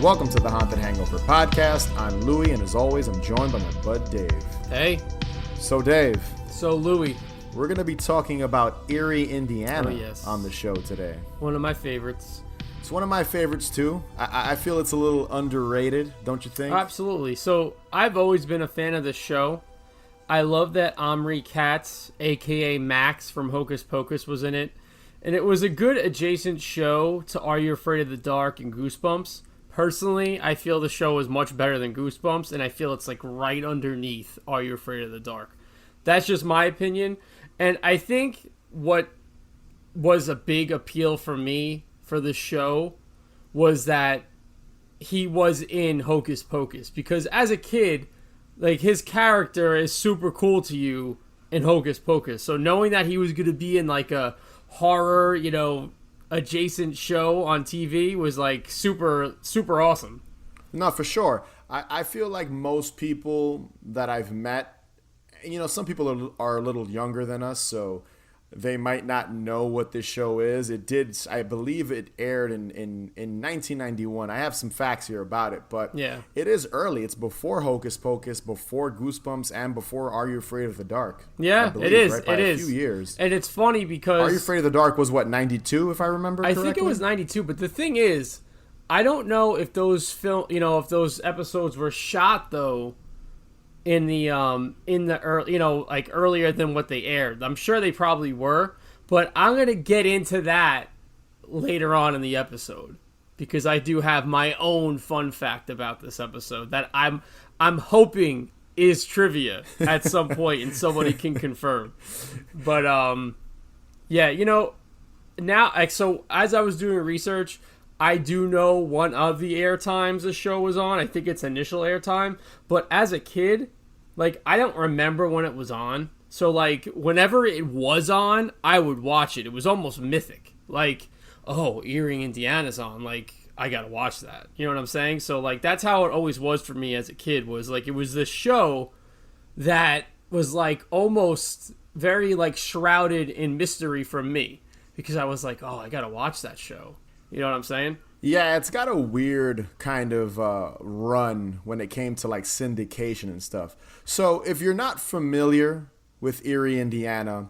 Welcome to the Haunted Hangover podcast. I'm Louie, and as always, I'm joined by my bud Dave. Hey. So Dave. So Louie. We're going to be talking about Eerie, Indiana on the show today. One of my favorites. It's one of my favorites too. I feel it's a little underrated, don't you think? Absolutely. So I've always been a fan of this show. I love that Omri Katz, a.k.a. Max from Hocus Pocus, was in it. And it was a good adjacent show to Are You Afraid of the Dark and Goosebumps. Personally, I feel the show is much better than Goosebumps, and I feel it's like right underneath Are You Afraid of the Dark. That's just my opinion. And I think what was a big appeal for me for the show was that he was in Hocus Pocus. Because as a kid, like, his character is super cool to you in Hocus Pocus. So knowing that he was going to be in like a horror, adjacent show on TV was like super, super awesome. No, for sure. I feel like most people that I've met, some people are a little younger than us, so they might not know what this show is. I believe it aired in 1991. I have some facts here about it, but yeah, it is early. It's before Hocus Pocus, before Goosebumps, and before Are You Afraid of the Dark? Yeah, believe, it is. Right? By a few years. And it's funny because Are You Afraid of the Dark was what, 92, if I remember correctly? I think it was 92, but the thing is, I don't know if those if those episodes were shot though in the early, like earlier than what they aired. I'm sure they probably were, but I'm going to get into that later on in the episode because I do have my own fun fact about this episode that I'm hoping is trivia at some point and somebody can confirm. But now, so as I was doing research, I do know one of the air times the show was on. I think it's initial air time. But as a kid, like, I don't remember when it was on. So, like, whenever it was on, I would watch it. It was almost mythic. Like, oh, Eerie, Indiana's on. Like, I gotta watch that. You know what I'm saying? So, like, that's how it always was for me as a kid. Was, like, it was this show that was, like, almost very, like, shrouded in mystery from me. Because I was like, oh, I gotta watch that show. You know what I'm saying? Yeah, it's got a weird kind of run when it came to like syndication and stuff. So if you're not familiar with Eerie, Indiana,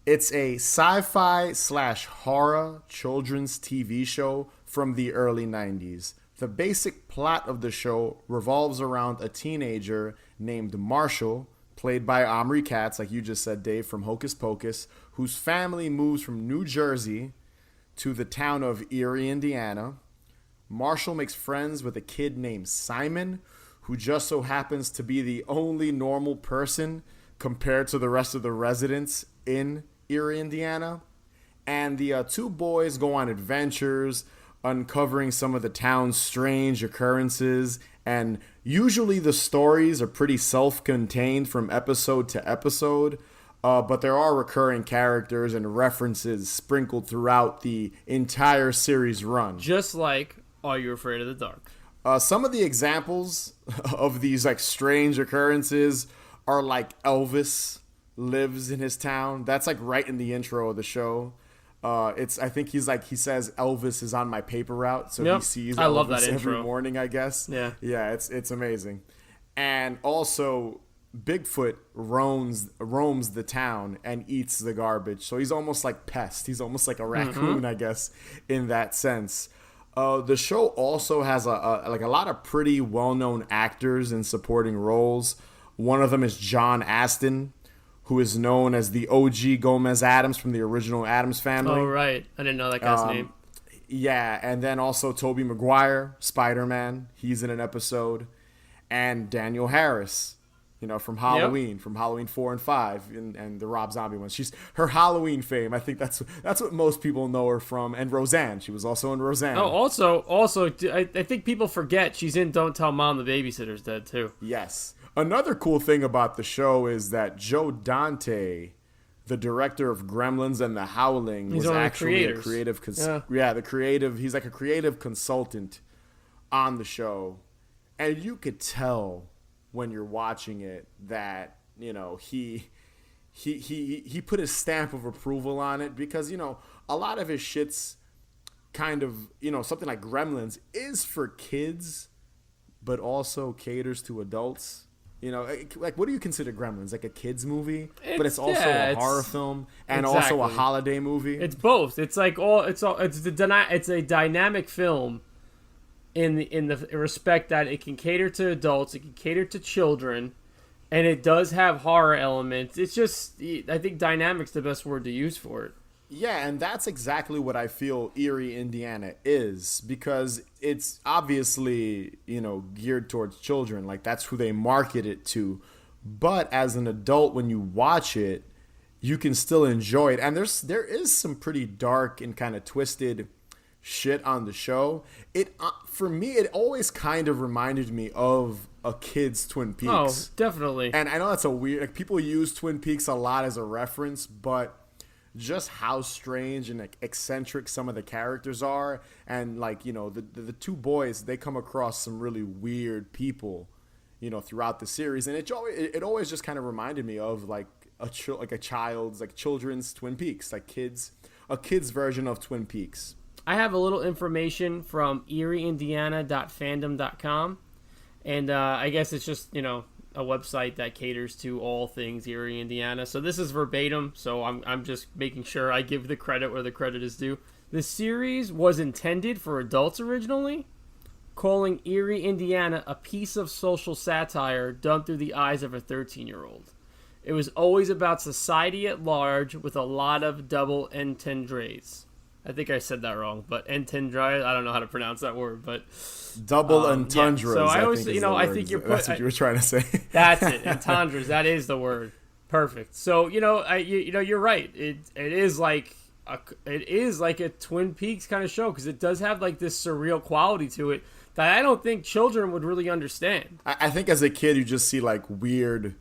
it's a sci-fi / horror children's TV show from the early 90s. The basic plot of the show revolves around a teenager named Marshall, played by Omri Katz, like you just said, Dave, from Hocus Pocus, whose family moves from New Jersey to the town of Eerie, Indiana. Marshall makes friends with a kid named Simon, who just so happens to be the only normal person compared to the rest of the residents in Eerie, Indiana. And the two boys go on adventures, uncovering some of the town's strange occurrences. And usually the stories are pretty self-contained from episode to episode. But there are recurring characters and references sprinkled throughout the entire series run. Just like Are You Afraid of the Dark? Some of the examples of these like strange occurrences are like Elvis lives in his town. That's like right in the intro of the show. I think he says Elvis is on my paper route, so he sees Elvis, I love that every intro. morning, I guess. Yeah, it's amazing. And also, Bigfoot roams the town and eats the garbage. So he's almost like Pest. He's almost like a raccoon, I guess, in that sense. The show also has a lot of pretty well-known actors in supporting roles. One of them is John Astin, who is known as the OG Gomez Addams from the original Addams Family. Oh, right. I didn't know that guy's name. Yeah, and then also Tobey Maguire, Spider-Man. He's in an episode. And Daniel Harris, from Halloween, from Halloween 4 and 5, and the Rob Zombie ones. She's her Halloween fame. I think that's what most people know her from. And Roseanne, she was also in Roseanne. Oh, also, I think people forget she's in Don't Tell Mom the Babysitter's Dead too. Yes. Another cool thing about the show is that Joe Dante, the director of Gremlins and The Howling, was actually a creative. The creative. He's like a creative consultant on the show, and you could tell when you're watching it that he put his stamp of approval on it because a lot of his shit's kind of, something like Gremlins is for kids, but also caters to adults. Like what do you consider Gremlins? Like a kids movie, but it's also a horror film and also a holiday movie. It's both. It's like it's a dynamic film in the respect that it can cater to adults, it can cater to children, and it does have horror elements. It's just, I think dynamic's the best word to use for it. Yeah, and that's exactly what I feel Eerie, Indiana is, because it's obviously, geared towards children. Like, that's who they market it to. But as an adult, when you watch it, you can still enjoy it. And there is some pretty dark and kind of twisted shit on the show. For me, it always kind of reminded me of a kid's Twin Peaks. Oh, definitely. And I know that's a weird, like, people use Twin Peaks a lot as a reference, but just how strange and eccentric some of the characters are, and the two boys, they come across some really weird people, throughout the series, and it always just kind of reminded me of children's Twin Peaks, like a kid's version of Twin Peaks. I have a little information from eerieindiana.fandom.com, and I guess it's just a website that caters to all things Eerie, Indiana. So this is verbatim, so I'm just making sure I give the credit where the credit is due. The series was intended for adults originally, calling Eerie, Indiana a piece of social satire done through the eyes of a 13-year-old. It was always about society at large with a lot of double entendres. I think I said that wrong, but entendre, I don't know how to pronounce that word, but double entendres. Yeah. So I always, I think that's what you were trying to say. That's it, entendres. That is the word. Perfect. So you're right. It is like a Twin Peaks kind of show, because it does have like this surreal quality to it that I don't think children would really understand. I think as a kid you just see like weird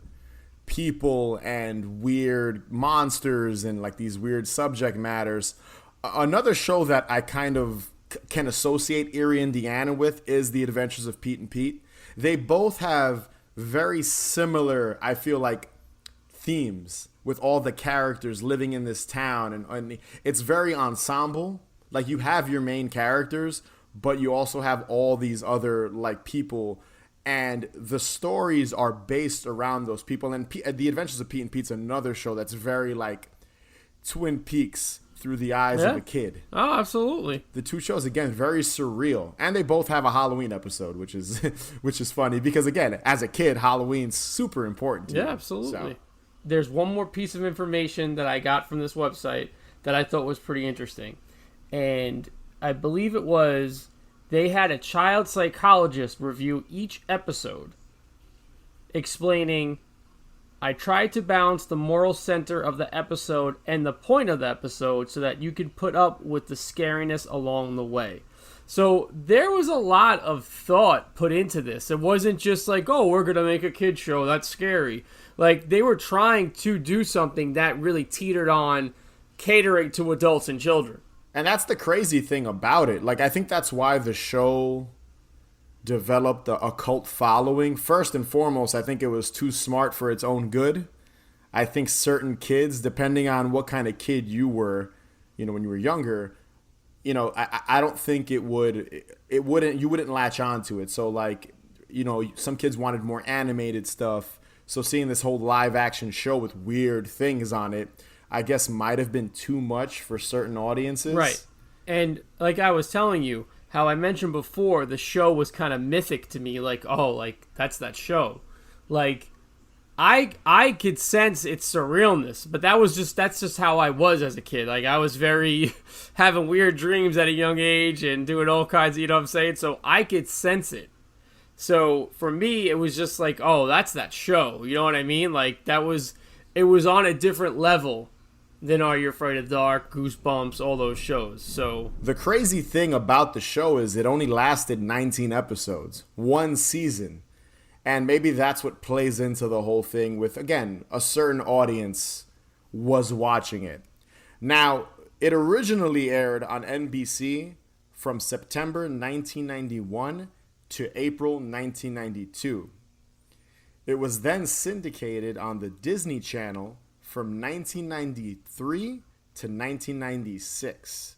people and weird monsters and like these weird subject matters. Another show that I kind of can associate Eerie, Indiana with is The Adventures of Pete and Pete. They both have very similar, I feel like, themes with all the characters living in this town. And it's very ensemble. Like, you have your main characters, but you also have all these other like people. And the stories are based around those people. And The Adventures of Pete and Pete's another show that's very like Twin Peaks through the eyes of a kid. Oh, absolutely. The two shows, again, very surreal. And they both have a Halloween episode, which is funny because, again, as a kid, Halloween's super important to me. Yeah, absolutely. So. There's one more piece of information that I got from this website that I thought was pretty interesting. And I believe it was they had a child psychologist review each episode, explaining, I tried to balance the moral center of the episode and the point of the episode so that you could put up with the scariness along the way. So there was a lot of thought put into this. It wasn't just like, oh, we're going to make a kid show, that's scary. Like, they were trying to do something that really teetered on catering to adults and children. And that's the crazy thing about it. Like, I think that's why the show developed a cult following. First and foremost, I think it was too smart for its own good. I think certain kids, depending on what kind of kid you were, when you were younger, I don't think you wouldn't latch on to it. So like, some kids wanted more animated stuff. So seeing this whole live action show with weird things on it, I guess might have been too much for certain audiences. Right. And like I was telling you, how I mentioned before, the show was kind of mythic to me. Like, oh, like, that's that show. Like, I could sense its surrealness, but that's just how I was as a kid. Like, I was very having weird dreams at a young age and doing all kinds of, you know what I'm saying? So I could sense it. So for me, it was just like, oh, that's that show. You know what I mean? Like, it was on a different level than Are You Afraid of the Dark, Goosebumps, all those shows. So the crazy thing about the show is it only lasted 19 episodes, one season. And maybe that's what plays into the whole thing with, again, a certain audience was watching it. Now, it originally aired on NBC from September 1991 to April 1992. It was then syndicated on the Disney Channel from 1993 to 1996.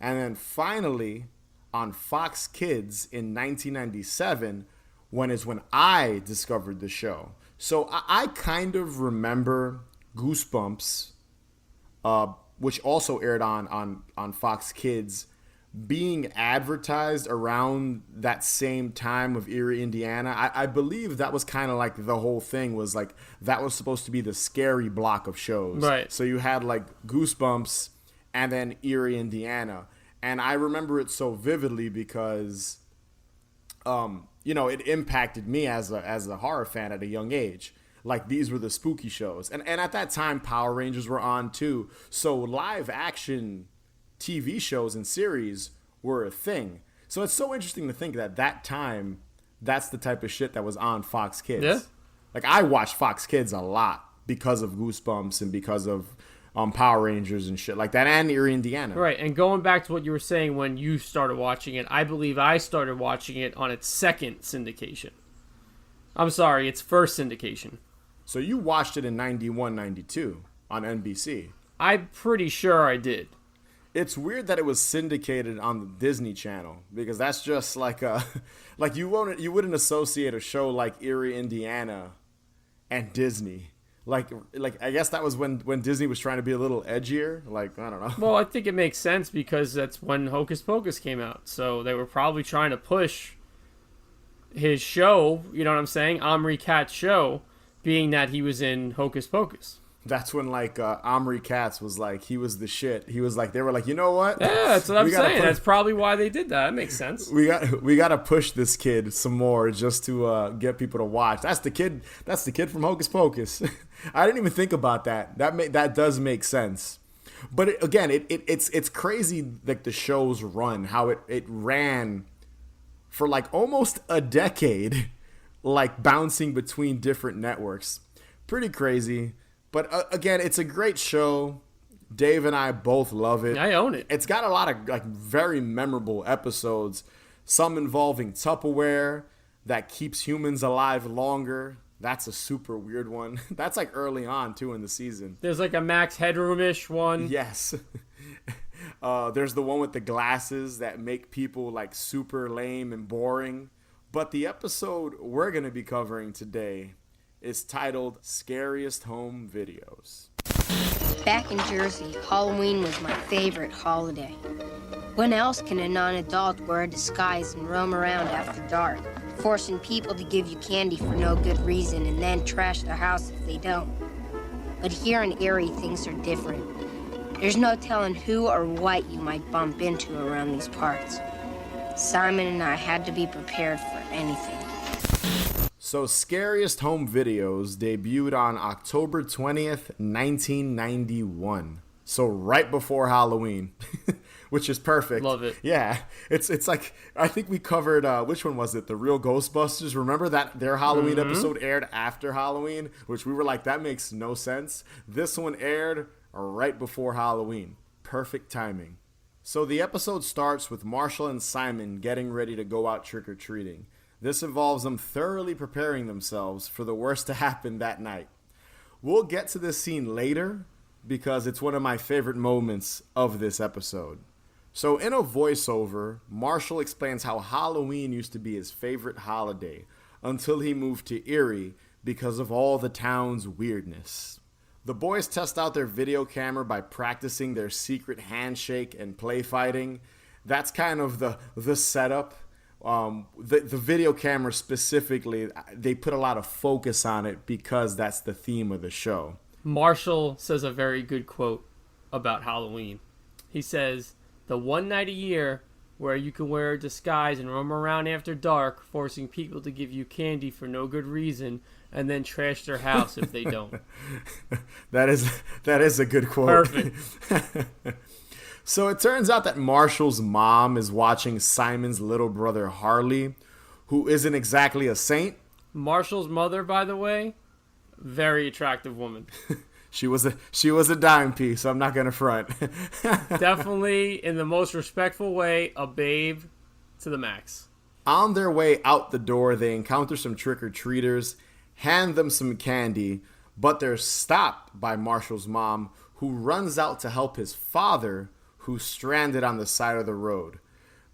And then finally, on Fox Kids in 1997, when I discovered the show. So I kind of remember Goosebumps, which also aired on Fox Kids, being advertised around that same time of Eerie, Indiana. I believe that was kind of like the whole thing was like that was supposed to be the scary block of shows. Right. So you had like Goosebumps and then Eerie, Indiana. And I remember it so vividly because, it impacted me as a horror fan at a young age. Like these were the spooky shows. And at that time, Power Rangers were on too. So live action TV shows and series were a thing. So it's so interesting to think that time, that's the type of shit that was on Fox Kids. Yeah. Like I watched Fox Kids a lot because of Goosebumps and because of Power Rangers and shit like that, and Eerie, Indiana. Right, and going back to what you were saying when you started watching it, I believe I started watching it on its second syndication. I'm sorry, its first syndication. So you watched it in 91, 92 on NBC. I'm pretty sure I did. It's weird that it was syndicated on the Disney Channel because that's just like like you wouldn't associate a show like Eerie, Indiana and Disney. Like I guess that was when Disney was trying to be a little edgier. Like, I don't know. Well, I think it makes sense because that's when Hocus Pocus came out. So they were probably trying to push his show, you know what I'm saying? Omri Katz show, being that he was in Hocus Pocus. That's when like Omri Katz was like, he was the shit. He was like, they were like, you know what? Yeah, that's what I'm saying. That's probably why they did that. That makes sense. We got to push this kid some more just to get people to watch. That's the kid from Hocus Pocus. I didn't even think about that. That does make sense. But it's crazy like the show's run, how it ran for like almost a decade, like bouncing between different networks. Pretty crazy. But again, it's a great show. Dave and I both love it. I own it. It's got a lot of like very memorable episodes. Some involving Tupperware that keeps humans alive longer. That's a super weird one. That's like early on too in the season. There's like a Max Headroom-ish one. Yes. There's the one with the glasses that make people like super lame and boring. But the episode we're going to be covering today is titled Scariest Home Videos. Back in Jersey, Halloween was my favorite holiday. When else can a non-adult wear a disguise and roam around after dark, forcing people to give you candy for no good reason and then trash the house if they don't? But here in Eerie, things are different. There's no telling who or what you might bump into around these parts. Simon and I had to be prepared for anything. So Scariest Home Videos debuted on October 20th, 1991. So right before Halloween, which is perfect. Love it. Yeah. It's like, I think we covered, which one was it? The Real Ghostbusters. Remember that their Halloween episode aired after Halloween, which we were like, that makes no sense. This one aired right before Halloween. Perfect timing. So the episode starts with Marshall and Simon getting ready to go out trick-or-treating. This involves them thoroughly preparing themselves for the worst to happen that night. We'll get to this scene later because it's one of my favorite moments of this episode. So in a voiceover, Marshall explains how Halloween used to be his favorite holiday until he moved to Eerie because of all the town's weirdness. The boys test out their video camera by practicing their secret handshake and play fighting. That's kind of the setup. The video camera specifically, they put a lot of focus on it because that's the theme of the show. Marshall says a very good quote about Halloween. He says, "The one night a year where you can wear a disguise and roam around after dark, forcing people to give you candy for no good reason, and then trash their house if they don't." That is a good quote. Perfect. So it turns out that Marshall's mom is watching Simon's little brother Harley, who isn't exactly a saint. Marshall's mother, by the way, very attractive woman. She was a dime piece, so I'm not gonna front. Definitely, in the most respectful way, a babe to the max. On their way out the door, they encounter some trick-or-treaters, hand them some candy, but they're stopped by Marshall's mom, who runs out to help his father, who's stranded on the side of the road.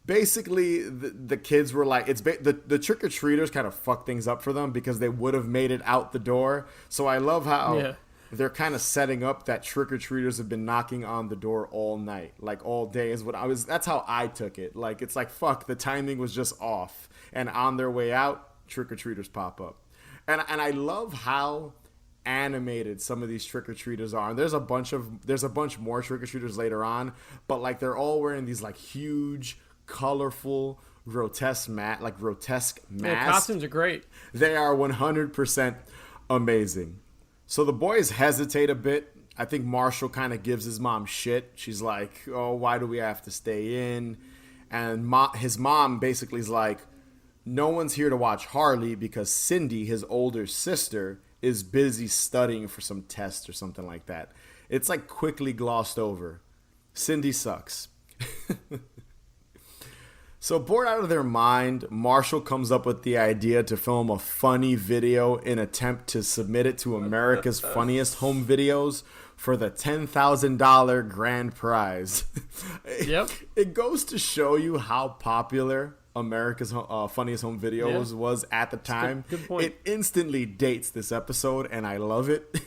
Basically, the kids were like, the trick-or-treaters kind of fucked things up for them because they would have made it out the door. So I love how they're kind of setting up that trick-or-treaters have been knocking on the door all night, like all day is what that's how I took it. Like, it's like, fuck, the timing was just off. And on their way out, trick-or-treaters pop up. And I love how animated some of these trick-or-treaters are. And there's a bunch more trick-or-treaters later on, but like they're all wearing these like huge, colorful, grotesque masks. The costumes are great. They are 100% amazing. So the boys hesitate a bit. I think Marshall kind of gives his mom shit. She's like, oh, why do we have to stay in? And his mom basically is like, no one's here to watch Harley because Cindy, his older sister, is busy studying for some test or something like that. It's like quickly glossed over. Cindy sucks. So bored out of their mind, Marshall comes up with the idea to film a funny video in attempt to submit it to America's Funniest Home Videos for the $10,000 grand prize. Yep. It goes to show you how popular America's Funniest Home Videos was at the time. Good point. It instantly dates this episode, and I love it.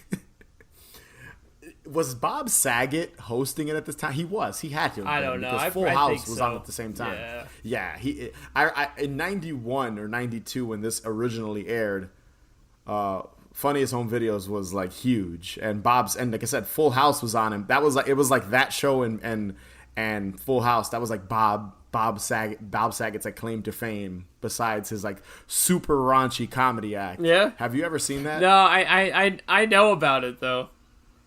Was Bob Saget hosting it at this time? He was. He had to. I don't know. Because Full House was on at the same time. Yeah. I in 91 or 92 when this originally aired, Funniest Home Videos was like huge, and like I said, Full House was on him. That was like, it was like that show and Full House. That was like Bob Saget's like claim to fame besides his like super raunchy comedy act. Yeah. Have you ever seen that? No, I know about it though.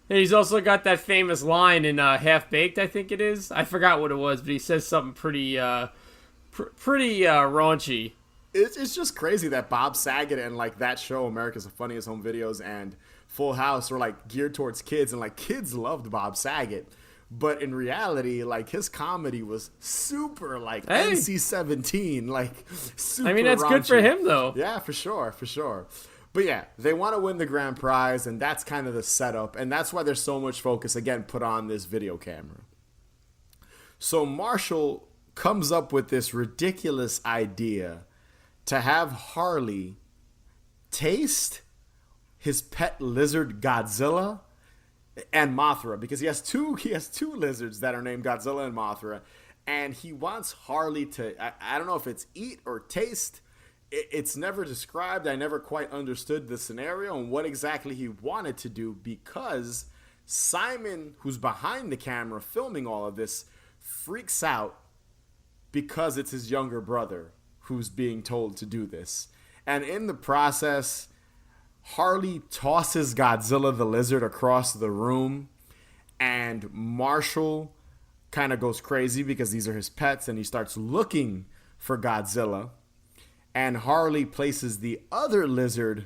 And he's also got that famous line in Half Baked, I think it is. I forgot what it was, but he says something pretty raunchy. It's just crazy that Bob Saget and like that show, America's Funniest Home Videos, and Full House were like geared towards kids, and like kids loved Bob Saget. But in reality, like his comedy was super like NC-17, like super. I mean, that's raunchy. good for him though. Yeah, for sure. But yeah, they want to win the grand prize, and that's kind of the setup, and that's why there's so much focus, again, put on this video camera. So Marshall comes up with this ridiculous idea to have Harley taste his pet lizard Godzilla and Mothra, because he has two lizards that are named Godzilla and Mothra, and he wants Harley to, I don't know if it's eat or taste. It's never described. I never quite understood the scenario and what exactly he wanted to do, because Simon, who's behind the camera filming all of this, freaks out because it's his younger brother who's being told to do this. And in the process, Harley tosses Godzilla the lizard across the room, and Marshall kind of goes crazy because these are his pets, and he starts looking for Godzilla. And Harley places the other lizard,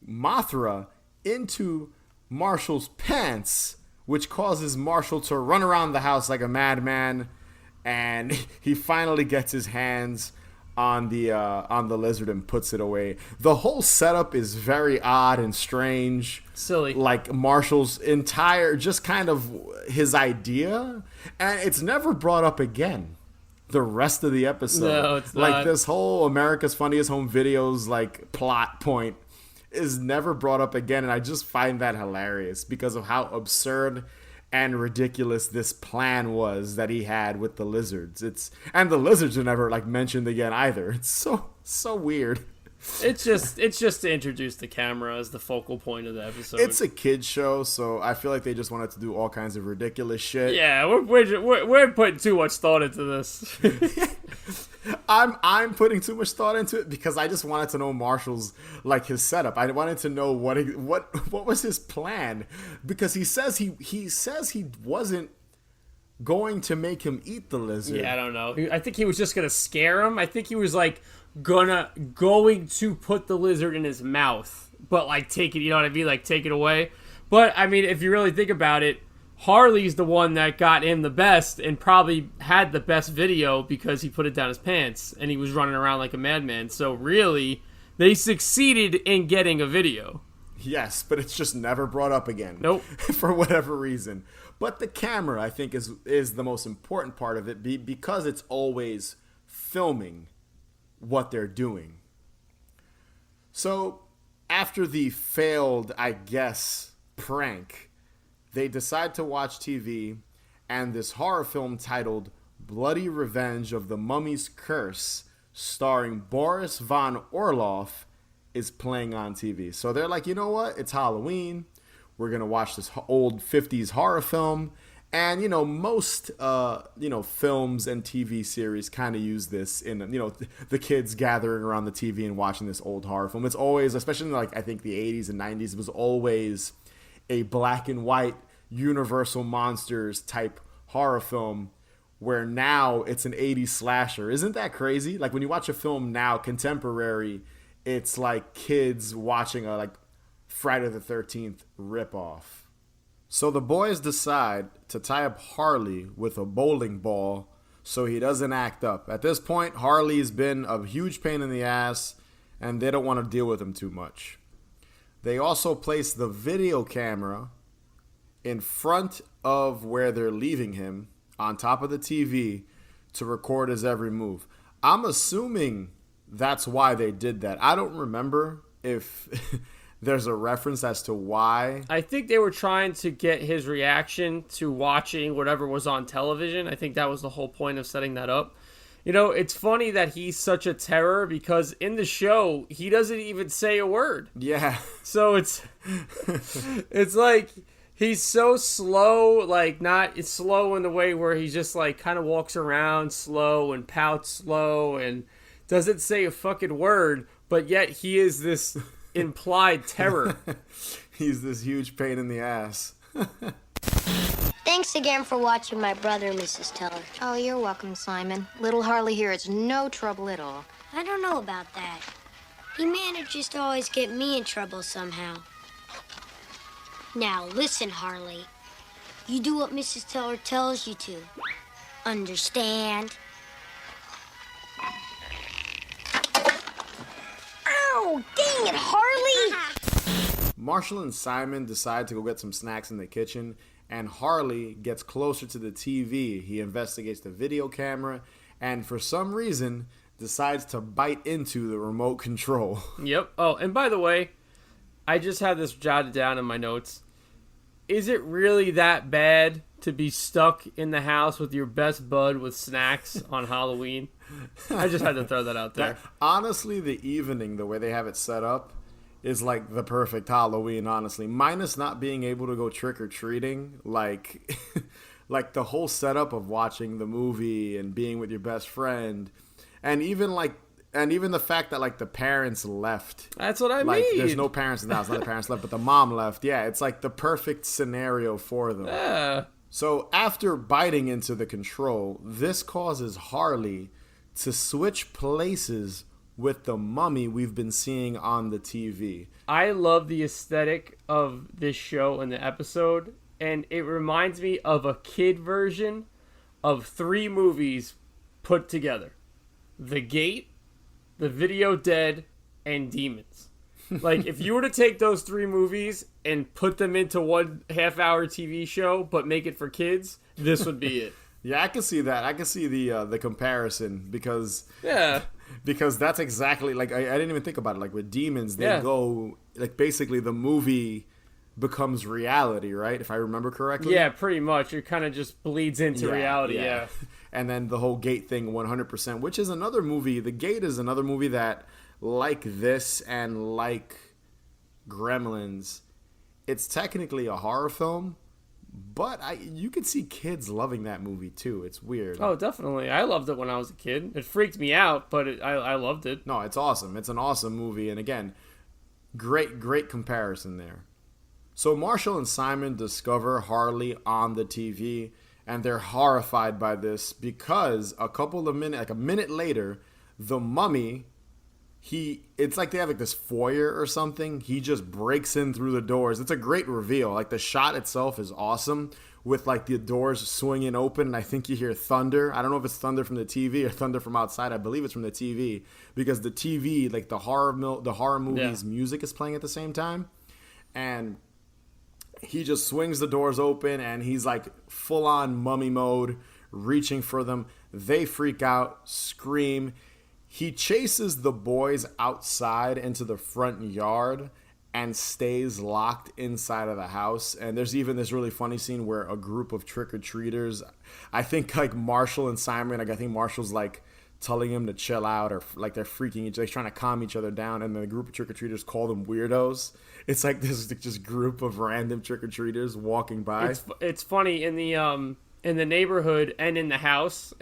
Mothra, into Marshall's pants, which causes Marshall to run around the house like a madman. And he finally gets his hands on the lizard and puts it away. The whole setup is very odd and strange. Silly. Like Marshall's entire, just kind of his idea. And it's never brought up again the rest of the episode. No, it's not. Like this whole America's Funniest Home Videos like plot point is never brought up again, and I just find that hilarious because of how absurd and ridiculous this plan was that he had with the lizards. And the lizards are never like mentioned again either. It's so weird. It's just to introduce the camera as the focal point of the episode. It's a kid's show, so I feel like they just wanted to do all kinds of ridiculous shit. Yeah, we're putting too much thought into this. I'm putting too much thought into it because I just wanted to know Marshall's like his setup. I wanted to know what was his plan, because he says he wasn't going to make him eat the lizard. Yeah, I don't know. I think he was just gonna scare him. I think he was like going to put the lizard in his mouth, but like take it, you know what I mean, like take it away. But I mean, if you really think about it, Harley's the one that got him the best and probably had the best video because he put it down his pants and he was running around like a madman. So really, they succeeded in getting a video. Yes, but it's just never brought up again. Nope. For whatever reason. But the camera, I think, is the most important part of it because it's always filming what they're doing. So, after the failed, I guess, prank, they decide to watch TV, and this horror film titled Bloody Revenge of the Mummy's Curse, starring Boris von Orloff, is playing on TV. So they're like, you know what? It's Halloween. We're going to watch this old 50s horror film. And, most, films and TV series kind of use this in, the kids gathering around the TV and watching this old horror film. It's always, especially in, I think the 80s and 90s, it was always a black and white Universal Monsters type horror film, where now it's an 80s slasher. Isn't that crazy? Like, when you watch a film now, contemporary, it's like kids watching a Friday the 13th ripoff. So the boys decide to tie up Harley with a bowling ball so he doesn't act up. At this point, Harley's been a huge pain in the ass, and they don't want to deal with him too much. They also place the video camera in front of where they're leaving him, on top of the TV, to record his every move. I'm assuming that's why they did that. I don't remember if there's a reference as to why. I think they were trying to get his reaction to watching whatever was on television. I think that was the whole point of setting that up. It's funny that he's such a terror because in the show, he doesn't even say a word. Yeah. So it's like he's so slow, it's slow in the way where he just kind of walks around slow and pouts slow and doesn't say a fucking word, but yet he is this implied terror. He's this huge pain in the ass. Thanks again for watching my brother, Mrs. Teller. Oh, you're welcome, Simon. Little Harley here is no trouble at all. I don't know about that. He manages to always get me in trouble somehow. Now, listen, Harley. You do what Mrs. Teller tells you to. Understand? Ow! Dang it, Harley! Marshall and Simon decide to go get some snacks in the kitchen, and Harley gets closer to the TV. He investigates the video camera, and for some reason, decides to bite into the remote control. Yep. Oh, and by the way, I just had this jotted down in my notes. Is it really that bad to be stuck in the house with your best bud with snacks on Halloween? I just had to throw that out there. Honestly, the evening, the way they have it set up, is the perfect Halloween, honestly. Minus not being able to go trick-or-treating. The whole setup of watching the movie and being with your best friend. And even the fact that the parents left. That's what I mean. There's no parents in the house. Not the parents left, but the mom left. Yeah, it's the perfect scenario for them. Yeah. So after biting into the control, this causes Harley to switch places with the mummy we've been seeing on the TV. I love the aesthetic of this show and the episode, and it reminds me of a kid version of 3 movies put together. The Gate, The Video Dead, and Demons. If you were to take those 3 movies and put them into one half-hour TV show, but make it for kids, this would be it. Yeah, I can see that. I can see the comparison because that's exactly I didn't even think about it. With Demons, they go basically the movie becomes reality, right? If I remember correctly. Yeah, pretty much. It kind of just bleeds into reality. Yeah. And then the whole Gate thing, 100%, which is another movie. The Gate is another movie that, like this and like Gremlins, it's technically a horror film. But you could see kids loving that movie, too. It's weird. Oh, definitely. I loved it when I was a kid. It freaked me out, but I loved it. No, it's awesome. It's an awesome movie. And again, great comparison there. So Marshall and Simon discover Harley on the TV, and they're horrified by this because a minute later, the mummy... It's like they have this foyer or something. He just breaks in through the doors. It's a great reveal. The shot itself is awesome with the doors swinging open, and I think you hear thunder. I don't know if it's thunder from the TV or thunder from outside. I believe it's from the TV because the TV, the horror movies music is playing at the same time. and he just swings the doors open, and he's like full on mummy mode, reaching for them. They freak out, scream. He chases the boys outside into the front yard and stays locked inside of the house. And there's even this really funny scene where a group of trick-or-treaters, I think like Marshall and Simon, like I think Marshall's like telling him to chill out, or like they're freaking each other, trying to calm each other down, and then the group of trick-or-treaters call them weirdos. It's like this just group of random trick-or-treaters walking by. It's funny in the neighborhood and in the house.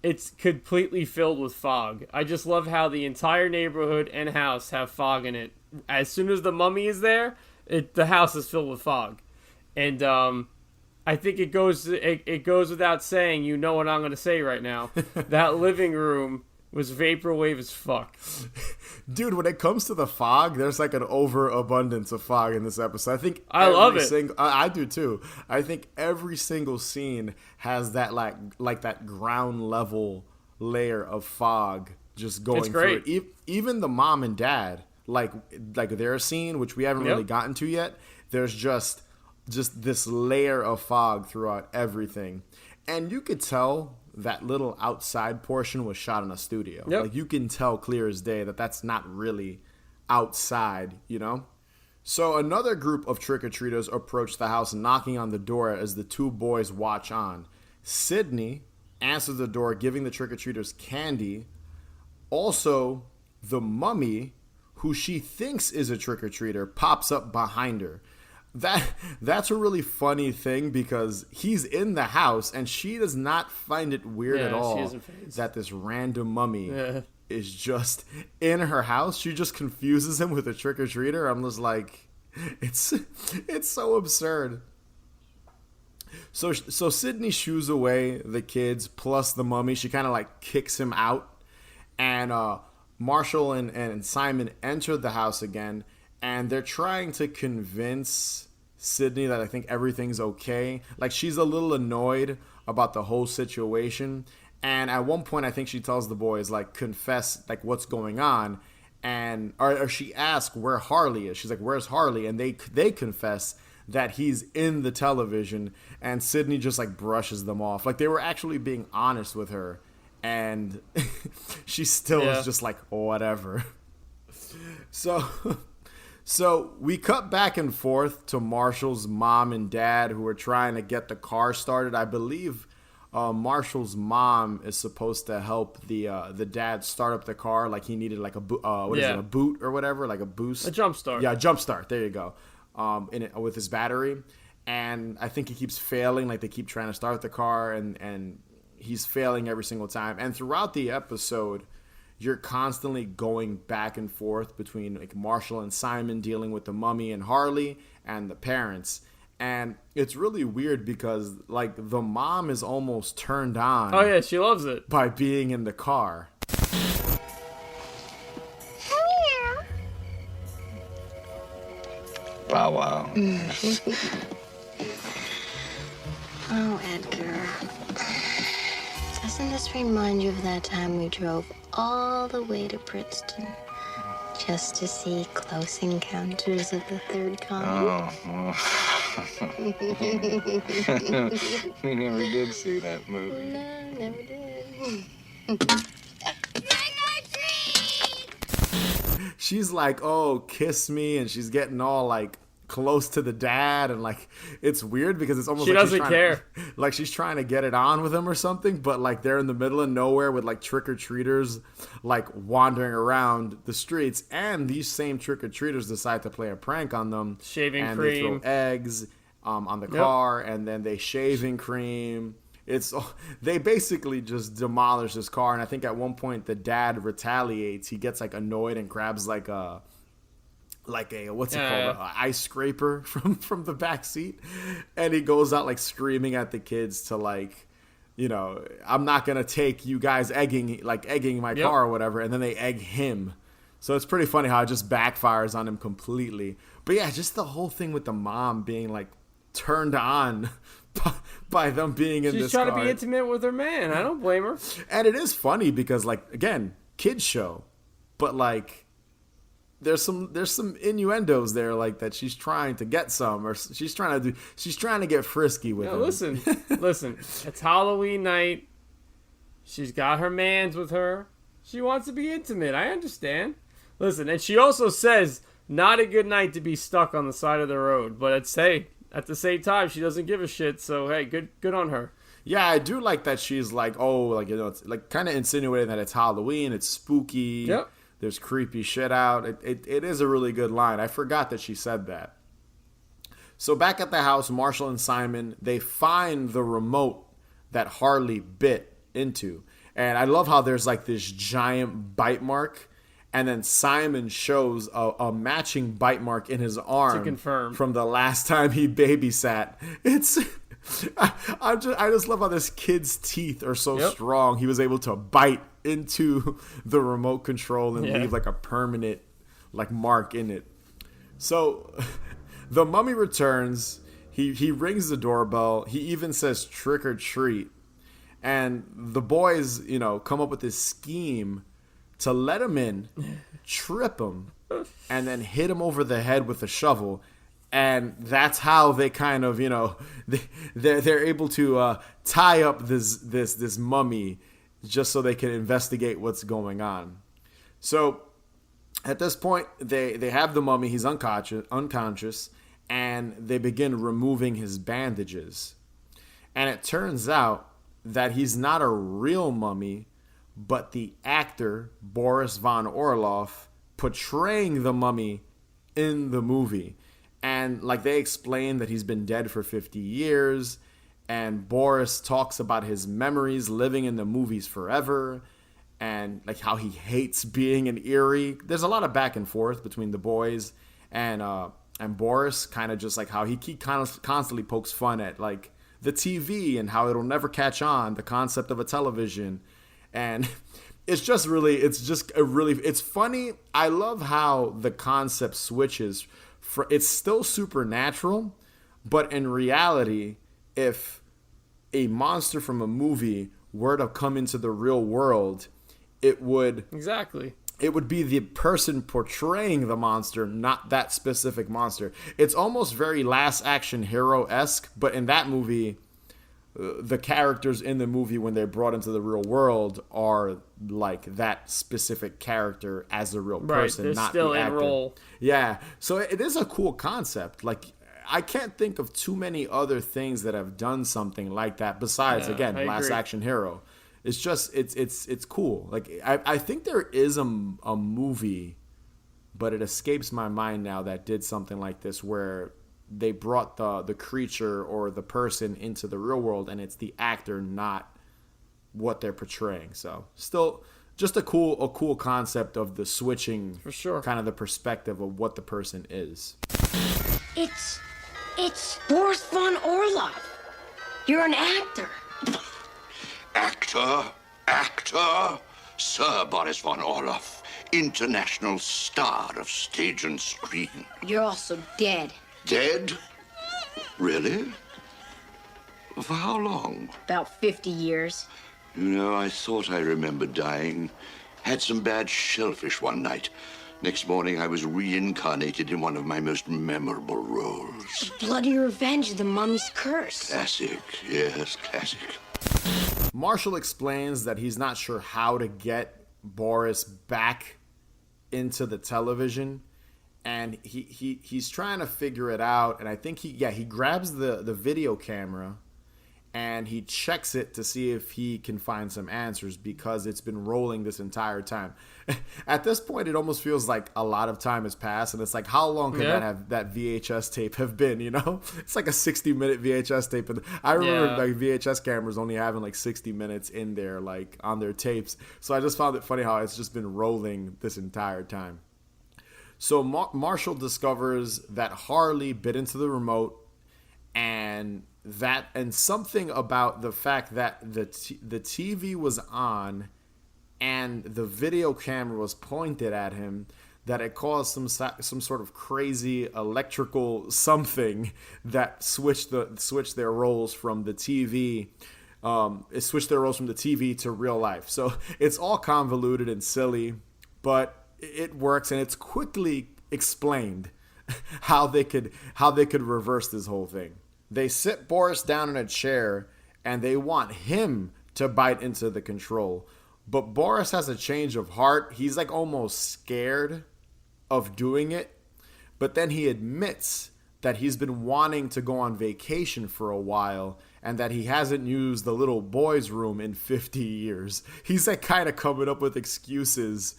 It's completely filled with fog. I just love how the entire neighborhood and house have fog in it. As soon as the mummy is there, the house is filled with fog. And I think it goes without saying, you know what I'm going to say right now. That living room was vaporwave as fuck. Dude, when it comes to the fog, there's like an overabundance of fog in this episode. I think I love it. I do too. I think every single scene has that like that ground level layer of fog just going through it. Even the mom and dad, like their scene, which we haven't really gotten to yet, there's just this layer of fog throughout everything. And you could tell that little outside portion was shot in a studio. Yep. Like you can tell clear as day that that's not really outside, you know? So another group of trick-or-treaters approach the house, knocking on the door as the two boys watch on. Sydney answers the door, giving the trick-or-treaters candy. Also, the mummy, who she thinks is a trick-or-treater, pops up behind her. That's a really funny thing, because he's in the house and she does not find it weird at all that this random mummy is just in her house. She just confuses him with a trick-or-treater. I'm just like, it's so absurd. So Sydney shoos away the kids plus the mummy. She kind of like kicks him out, and Marshall and Simon enter the house again, and they're trying to convince Sydney that I think everything's okay. Like, she's a little annoyed about the whole situation, and at one point I think she tells the boys, like, confess like what's going on, and or she asks where Harley is. She's like, where's Harley? And they confess that he's in the television, and Sydney just like brushes them off. Like, they were actually being honest with her, and she still is just like, whatever. So we cut back and forth to Marshall's mom and dad, who are trying to get the car started. I believe Marshall's mom is supposed to help the dad start up the car, like he needed like a a boot or whatever, like a boost, a jump start. Yeah, a jump start. There you go. With his battery, and I think he keeps failing. Like, they keep trying to start the car, and he's failing every single time. And throughout the episode, you're constantly going back and forth between like Marshall and Simon dealing with the mummy, and Harley and the parents. And it's really weird because like the mom is almost turned on. Oh yeah, she loves it. By being in the car. Wow. Oh, Edgar. Doesn't this remind you of that time we drove all the way to Princeton just to see Close Encounters of the Third Kind? We never did see that movie. No, never did. She's like, oh, kiss me, and she's getting all like close to the dad, and like it's weird because it's almost she like doesn't care. Like she's trying to get it on with him or something, but like they're in the middle of nowhere with like trick-or-treaters like wandering around the streets, and these same trick-or-treaters decide to play a prank on them. Shaving and cream. They throw eggs on the car, and then they shaving cream. They basically just demolish his car, and I think at one point the dad retaliates. He gets like annoyed and grabs like a what's it called, an ice scraper from the back seat, and he goes out like screaming at the kids to like, you know, I'm not gonna take you guys egging my car or whatever, and then they egg him. So it's pretty funny how it just backfires on him completely. But yeah, just the whole thing with the mom being like turned on by them being in this car. She's trying to be intimate with her man. I don't blame her. And it is funny because, like, again, kids show, but like there's some innuendos there, like that she's trying to get some, or she's trying to get frisky with him. Listen, it's Halloween night. She's got her mans with her. She wants to be intimate. I understand. Listen, and she also says, not a good night to be stuck on the side of the road. But at the same time, she doesn't give a shit. So, hey, good on her. Yeah, I do like that she's like, it's like kind of insinuating that it's Halloween, it's spooky. Yep. There's creepy shit out. It is a really good line. I forgot that she said that. So back at the house, Marshall and Simon, they find the remote that Harley bit into. And I love how there's like this giant bite mark. And then Simon shows a matching bite mark in his arm to confirm from the last time he babysat. It's I just love how this kid's teeth are so strong. He was able to bite into the remote control and leave like a permanent like mark in it. So the mummy returns. He rings the doorbell. He even says trick or treat. And the boys, come up with this scheme to let him in, trip him, and then hit him over the head with a shovel. And that's how they kind of, they're able to tie up this mummy just so they can investigate what's going on. So at this point, they have the mummy. He's unconscious, and they begin removing his bandages. And it turns out that he's not a real mummy, but the actor Boris von Orloff portraying the mummy in the movie. And like they explain that he's been dead for 50 years, and Boris talks about his memories living in the movies forever, and like how he hates being in Eerie. There's a lot of back and forth between the boys and Boris, kind of just like how he constantly pokes fun at like the TV and how it'll never catch on, the concept of a television. And it's funny. I love how the concept switches. It's still supernatural, but in reality, if a monster from a movie were to come into the real world, it would be the person portraying the monster, not that specific monster. It's almost very Last Action Hero-esque, but in that movie, the characters in the movie when they're brought into the real world are like that specific character as a real person, not still the actor. in role. Yeah, so it is a cool concept. Like I can't think of too many other things that have done something like that besides Last Action Hero. It's just it's cool. Like I think there is a movie, but it escapes my mind now, that did something like this where they brought the creature or the person into the real world, and it's the actor, not what they're portraying. So still just a cool concept of the switching, for sure, kind of the perspective of what the person is. It's Boris von Orloff. You're an actor. Actor, Sir Boris von Orloff, international star of stage and screen. You're also dead. Dead? Really? For how long? About 50 years. I thought I remembered dying. Had some bad shellfish one night. Next morning, I was reincarnated in one of my most memorable roles. Bloody Revenge of the Mummy's Curse. Classic, yes, classic. Marshall explains that he's not sure how to get Boris back into the television, and he's trying to figure it out. And I think he grabs the video camera and he checks it to see if he can find some answers, because it's been rolling this entire time. At this point, it almost feels like a lot of time has passed, and it's like, how long could that VHS tape have been? It's like a 60-minute VHS tape, and I remember like VHS cameras only having like 60 minutes in there, like on their tapes. So I just found it funny how it's just been rolling this entire time. So Marshall discovers that Harley bit into the remote, and something about the fact that the TV was on and the video camera was pointed at him, that it caused some sort of crazy electrical something that switched their roles from the TV. It switched their roles from the TV to real life. So it's all convoluted and silly, but it works, and it's quickly explained how they could reverse this whole thing. They sit Boris down in a chair, and they want him to bite into the control. But Boris has a change of heart. He's like almost scared of doing it. But then he admits that he's been wanting to go on vacation for a while and that he hasn't used the little boy's room in 50 years. He's like kind of coming up with excuses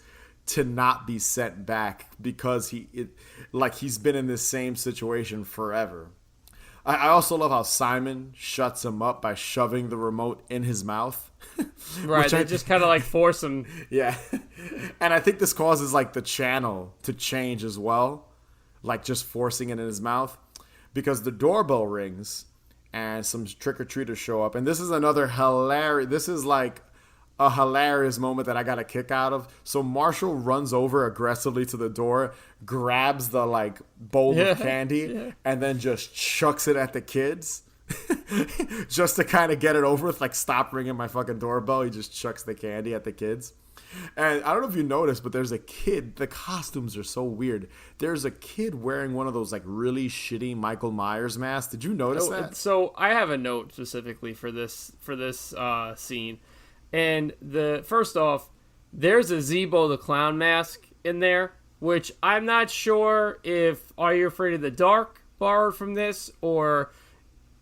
to not be sent back because he's been in this same situation forever. I also love how Simon shuts him up by shoving the remote in his mouth. Right, they just kind of like force him. Yeah. And I think this causes like the channel to change as well. Like just forcing it in his mouth. Because the doorbell rings and some trick-or-treaters show up. And this is another hilarious... This is like a hilarious moment that I got a kick out of. So Marshall runs over aggressively to the door, grabs the like bowl of candy, and then just chucks it at the kids. Just to kind of get it over with, like, stop ringing my fucking doorbell. He just chucks the candy at the kids. And I don't know if you noticed, but there's a kid. The costumes are so weird. There's a kid wearing one of those like really shitty Michael Myers masks. Did you notice that? So I have a note specifically for this scene. And first off, there's a Zebo the Clown mask in there, which I'm not sure if Are You Afraid of the Dark borrowed from this or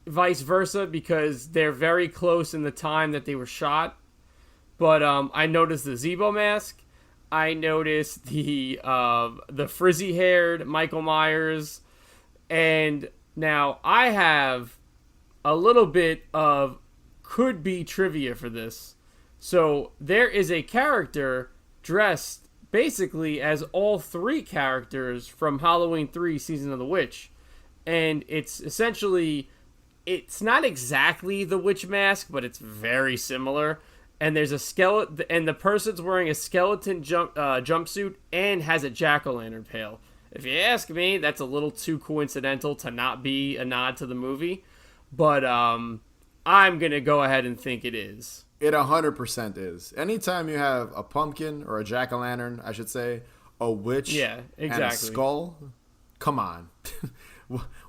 vice versa, because they're very close in the time that they were shot. But I noticed the Zebo mask. I noticed the frizzy-haired Michael Myers. And now I have a little bit of could-be trivia for this. So there is a character dressed basically as all three characters from Halloween 3 Season of the Witch. And it's essentially, it's not exactly the witch mask, but it's very similar. And there's a skeleton, and the person's wearing a skeleton jumpsuit and has a jack-o'-lantern pail. If you ask me, that's a little too coincidental to not be a nod to the movie. But I'm going to go ahead and think it is. It 100% is. Anytime you have a pumpkin or a jack-o'-lantern, I should say, a witch, and a skull, come on.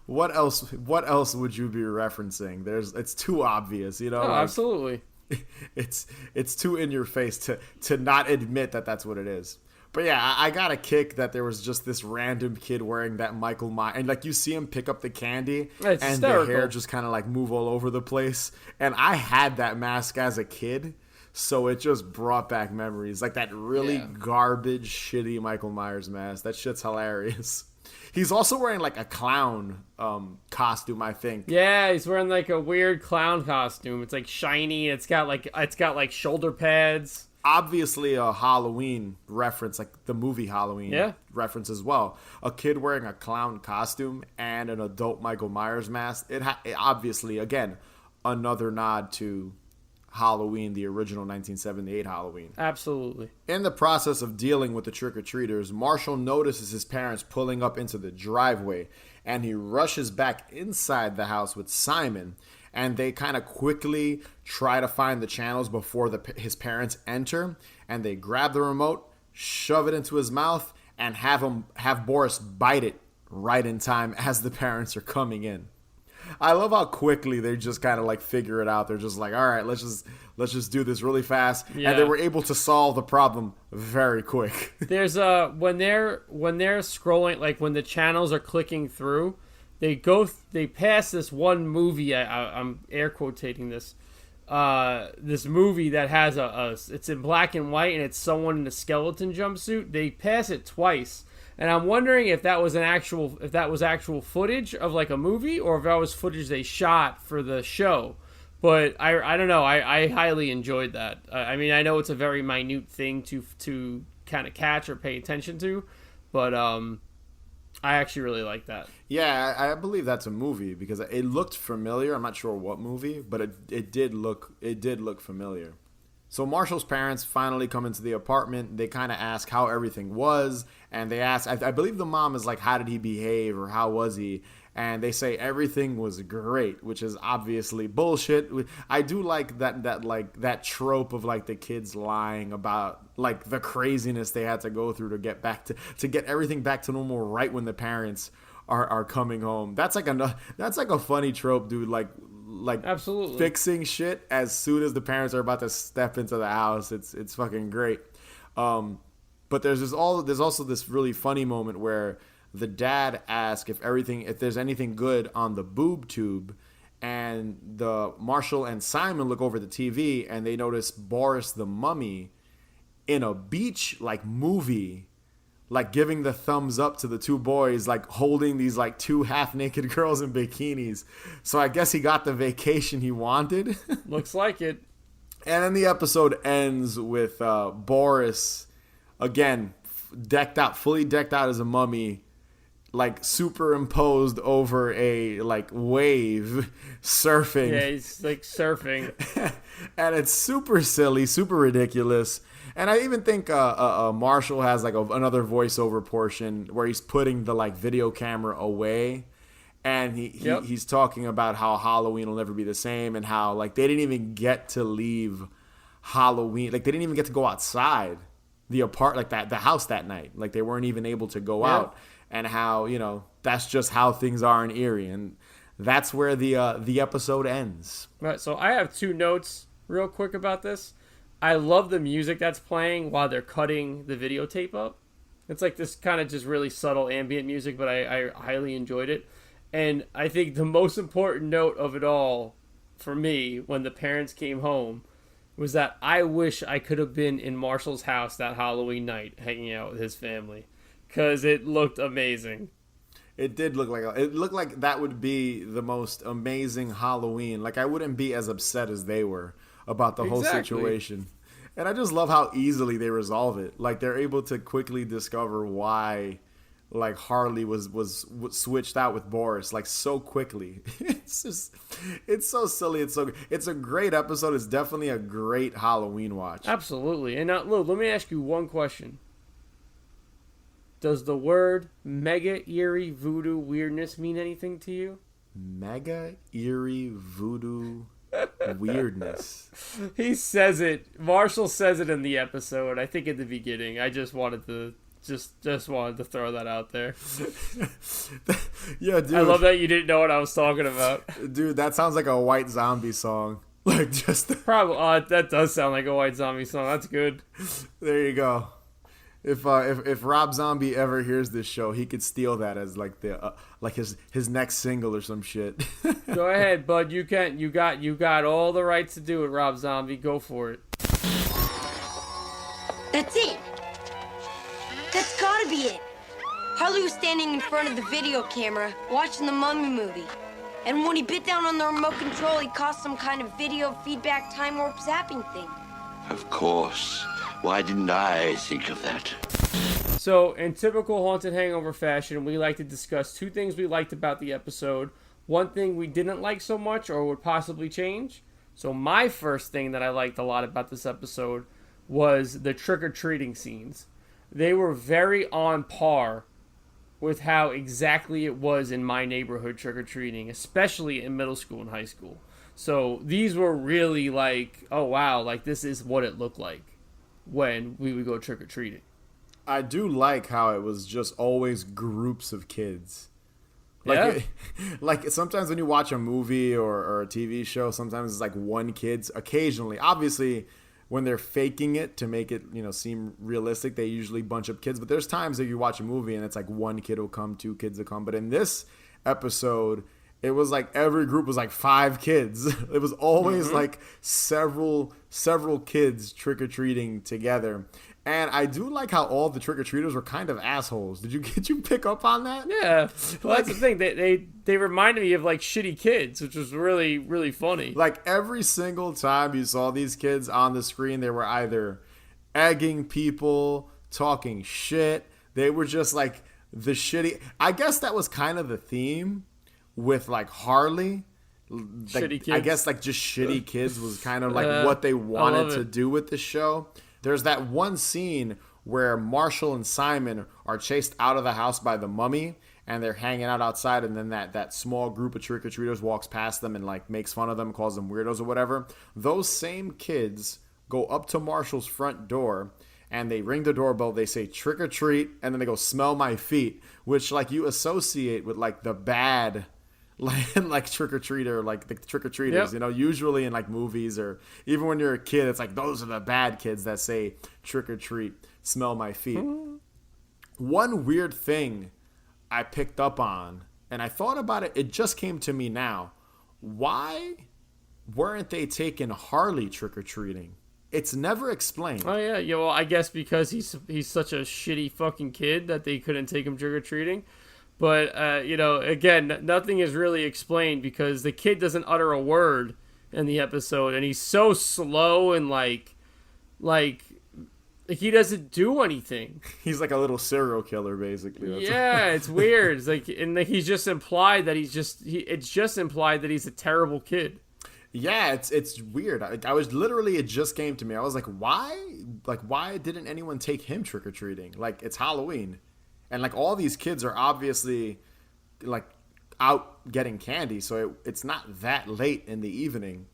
What else would you be referencing? It's too obvious, you know? Oh, absolutely. It's too in your face to not admit that that's what it is. But yeah, I got a kick that there was just this random kid wearing that Michael Myers, and like you see him pick up the candy, and hysterical. The hair just kind of like move all over the place. And I had that mask as a kid, so it just brought back memories, like that really garbage, shitty Michael Myers mask. That shit's hilarious. He's also wearing like a clown costume, I think. Yeah, he's wearing like a weird clown costume. It's like shiny. It's got like shoulder pads. Obviously a Halloween reference, like the movie Halloween reference as well. A kid wearing a clown costume and an adult Michael Myers mask. It obviously, again, another nod to Halloween, the original 1978 Halloween. Absolutely. In the process of dealing with the trick-or-treaters, Marshall notices his parents pulling up into the driveway, and he rushes back inside the house with Simon, and they kind of quickly try to find the channels before his parents enter, and they grab the remote, shove it into his mouth, and have Boris bite it right in time as the parents are coming in. I love how quickly they just kind of like figure it out. They're just like, all right, let's just do this really fast. Yeah. And they were able to solve the problem very quick. There's when they're scrolling, like when the channels are clicking through, they pass this one movie. I'm air quotating this movie that has it's in black and white, and it's someone in a skeleton jumpsuit. They pass it twice. And I'm wondering if that was actual footage of like a movie, or if that was footage they shot for the show. But I don't know. I highly enjoyed that. I mean, I know it's a very minute thing to kind of catch or pay attention to, but I actually really like that. Yeah, I believe that's a movie because it looked familiar. I'm not sure what movie, but it did look familiar. So Marshall's parents finally come into the apartment. They kind of ask how everything was, and they ask, I believe the mom is like, how did he behave, or how was he? and they say everything was great, which is obviously bullshit. I do like that trope of like the kids lying about like the craziness they had to go through to get back to get everything back to normal right when the parents are coming home. That's like a funny trope, dude. Like absolutely fixing shit as soon as the parents are about to step into the house. It's fucking great. But there's also this really funny moment where the dad asks if there's anything good on the boob tube, and the Marshall and Simon look over the TV and they notice Boris the mummy in a beach like movie, like giving the thumbs up to the two boys, like holding these like two half naked girls in bikinis. So I guess he got the vacation he wanted. Looks like it. And then the episode ends with Boris again fully decked out as a mummy, like superimposed over a like wave surfing. Yeah, he's like surfing. And it's super silly, super ridiculous. And I even think Marshall has like another voiceover portion where he's putting the like video camera away, and he's talking about how Halloween will never be the same, and how like they didn't even get to leave Halloween, like they didn't even get to go outside the house that night, like they weren't even able to go out, and how that's just how things are in Eerie, and that's where the episode ends. Right. So I have two notes real quick about this. I love the music that's playing while they're cutting the videotape up. It's like this kind of just really subtle ambient music, but I highly enjoyed it. And I think the most important note of it all for me when the parents came home was that I wish I could have been in Marshall's house that Halloween night hanging out with his family, because it looked amazing. It did look like that would be the most amazing Halloween. Like I wouldn't be as upset as they were about the whole situation. And I just love how easily they resolve it. Like they're able to quickly discover why like Harley was switched out with Boris like so quickly. It's so silly. It's a great episode. It's definitely a great Halloween watch. Absolutely. And now, Lou, let me ask you one question. Does the word mega eerie voodoo weirdness mean anything to you? Mega eerie voodoo weirdness. He says it. Marshall says it in the episode. I think at the beginning. I just wanted to wanted to throw that out there. Yeah, dude. I love that you didn't know what I was talking about. Dude, that sounds like a White Zombie song. Like just probably. That does sound like a White Zombie song. That's good. There you go. If Rob Zombie ever hears this show, he could steal that as like the like his next single or some shit. Go ahead, bud. You can. You got all the rights to do it, Rob Zombie. Go for it. That's it. That's gotta be it. Harley was standing in front of the video camera, watching the Mummy movie. And when he bit down on the remote control, he caused some kind of video feedback time warp zapping thing. Of course. Why didn't I think of that? So, in typical Haunted Hangover fashion, we like to discuss two things we liked about the episode, one thing we didn't like so much or would possibly change. So, my first thing that I liked a lot about this episode was the trick-or-treating scenes. They were very on par with how exactly it was in my neighborhood trick-or-treating, especially in middle school and high school. So, these were really like, oh wow, like this is what it looked like when we would go trick-or-treating. I do like how it was just always groups of kids. Like, like sometimes when you watch a movie or a TV show, sometimes it's like one kid. Occasionally, obviously, when they're faking it to make it, seem realistic, they usually bunch up kids. But there's times that you watch a movie and it's like one kid will come, two kids will come. But in this episode, it was like every group was like 5 kids. It was always like several kids trick-or-treating together. And I do like how all the trick-or-treaters were kind of assholes. Did you pick up on that? Yeah. Well, that's the thing. They reminded me of like shitty kids, which was really, really funny. Like every single time you saw these kids on the screen, they were either egging people, talking shit. They were just like the shitty. I guess that was kind of the theme with like Harley. Like, shitty kids. I guess like just shitty kids was kind of like what they wanted to do with the show. There's that one scene where Marshall and Simon are chased out of the house by the mummy, and they're hanging out outside, and then that small group of trick-or-treaters walks past them and like makes fun of them, calls them weirdos or whatever. Those same kids go up to Marshall's front door and they ring the doorbell, they say trick or treat, and then they go smell my feet, which like you associate with like the bad like trick-or-treater, like the trick-or-treaters, Yep. you know, usually in like movies or even when you're a kid, it's like those are the bad kids that say trick-or-treat, smell my feet. One weird thing I picked up on, and I thought about it, it just came to me now. Why weren't they taking Harley trick-or-treating? It's never explained. Oh yeah. Well, I guess because he's such a shitty fucking kid that they couldn't take him trick or treating. But you know, again, nothing is really explained because the kid doesn't utter a word in the episode, and he's so slow and like he doesn't do anything. He's like a little serial killer, basically. That's Yeah, it's weird. It's like, and he's just implied that it's just implied that he's a terrible kid. Yeah, it's weird. I was literally, it just came to me. I was like, why? Like, why didn't anyone take him trick or treating? Like, it's Halloween, and like all these kids are obviously like out getting candy, so it's not that late in the evening.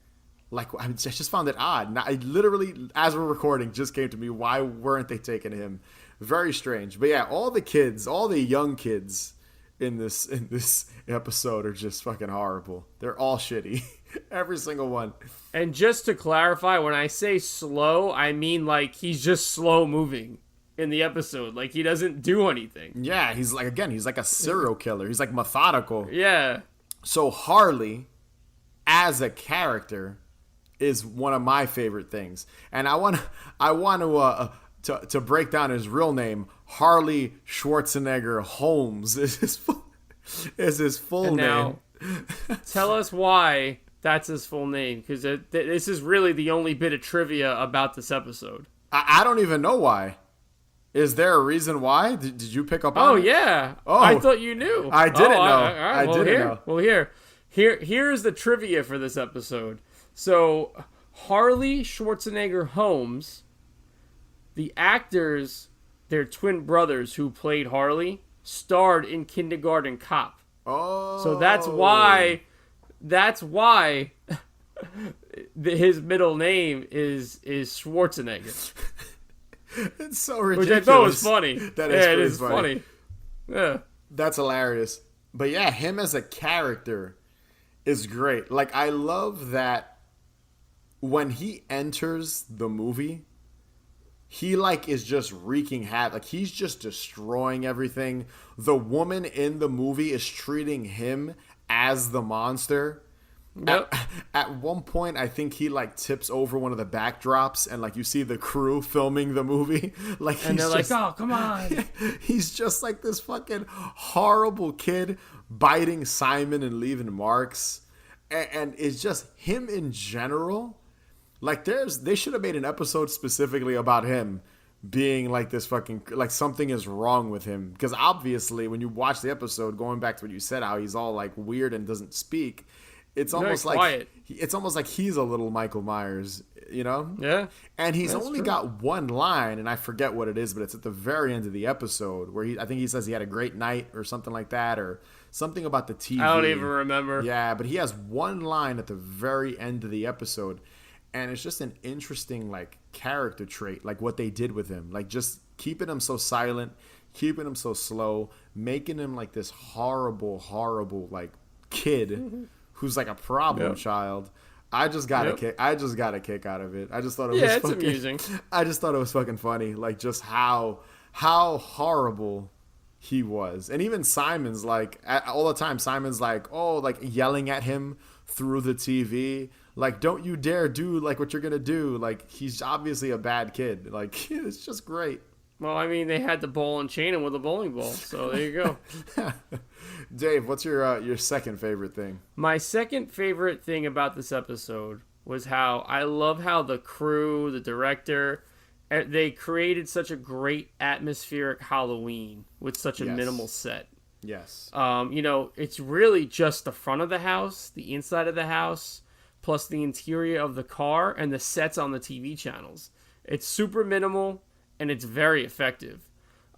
Like, I just found it odd. Now, I literally, as we're recording, just came to me. Why weren't they taking him? Very strange. But yeah, all the kids, all the young kids in this episode are just fucking horrible. They're all shitty. Every single one. And just to clarify, when I say slow, I mean like he's just slow moving in the episode. Like he doesn't do anything. Yeah, he's like, again, he's like a serial killer. He's like methodical. Yeah. So Harley, as a character, is one of my favorite things, and I want to break down his real name. Harley Schwarzenegger Holmes is his full name. Tell us why that's his full name, because this is really the only bit of trivia about this episode. I don't even know why. Is there a reason why? Did you pick up on it? Yeah. Oh, I thought you knew. I didn't know. I didn't know. Well, here's the trivia for this episode. So, Harley Schwarzenegger Holmes, the actors, they're twin brothers who played Harley, starred in Kindergarten Cop. Oh. So that's why his middle name is Schwarzenegger. It's so ridiculous. Which I thought was funny. That is it pretty is funny. Yeah. That's hilarious. But yeah, him as a character is great. Like, I love that when he enters the movie, he like is just wreaking havoc. Like, he's just destroying everything. The woman in the movie is treating him as the monster. Yep. At one point, I think he like tips over one of the backdrops, and like you see the crew filming the movie. Like, And they're just, like, oh, come on. he's just like this fucking horrible kid biting Simon and leaving marks. And it's just him in general. Like, they should have made an episode specifically about him being like this fucking, like something is wrong with him. Because obviously, when you watch the episode, going back to what you said, how he's all like weird and doesn't speak, it's almost Very like quiet. it's almost like he's a little Michael Myers, you know? Yeah. And he's That's only true. got one line, and I forget what it is, but it's at the very end of the episode where I think he says he had a great night or something like that, or something about the TV. I don't even remember. Yeah, but he has one line at the very end of the episode, and it's just an interesting like character trait, like what they did with him, like just keeping him so silent, keeping him so slow, making him like this horrible like kid who's like a problem child. I just got a kick out of it. I just thought it was it's fucking amusing. I just thought it was fucking funny, like just how horrible he was. And even Simon's like, all the time Simon's like, oh, like yelling at him through the TV, like, don't you dare do like what you're gonna do. Like, he's obviously a bad kid. Like, it's just great. Well, I mean, they had to ball and chain him with a bowling ball, so there you go. Dave, what's your second favorite thing? My second favorite thing about this episode was how I love how the crew, the director, they created such a great atmospheric Halloween with such a minimal set. Yes. You know, it's really just the front of the house, the inside of the house, plus the interior of the car and the sets on the TV channels. It's super minimal and it's very effective.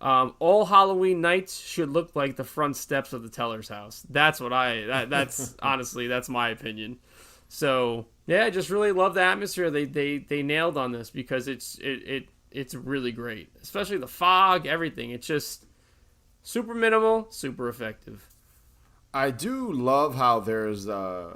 All Halloween nights should look like the front steps of the teller's house. That's what that's honestly, that's my opinion. So yeah, I just really love the atmosphere they nailed on this, because it's really great, especially the fog, everything. It's just super minimal, super effective. I do love how there's I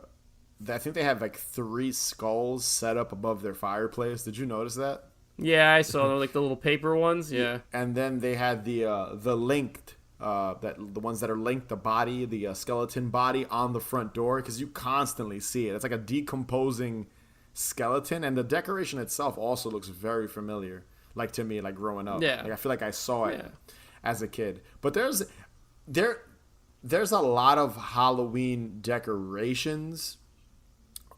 think they have like 3 skulls set up above their fireplace. Did you notice that? Yeah, I saw like the little paper ones. Yeah, and then they had the linked the ones that are linked, the skeleton body on the front door, because you constantly see it. It's like a decomposing skeleton, and the decoration itself also looks very familiar, like to me, like growing up. Yeah, like I feel like I saw it as a kid. But there's a lot of Halloween decorations,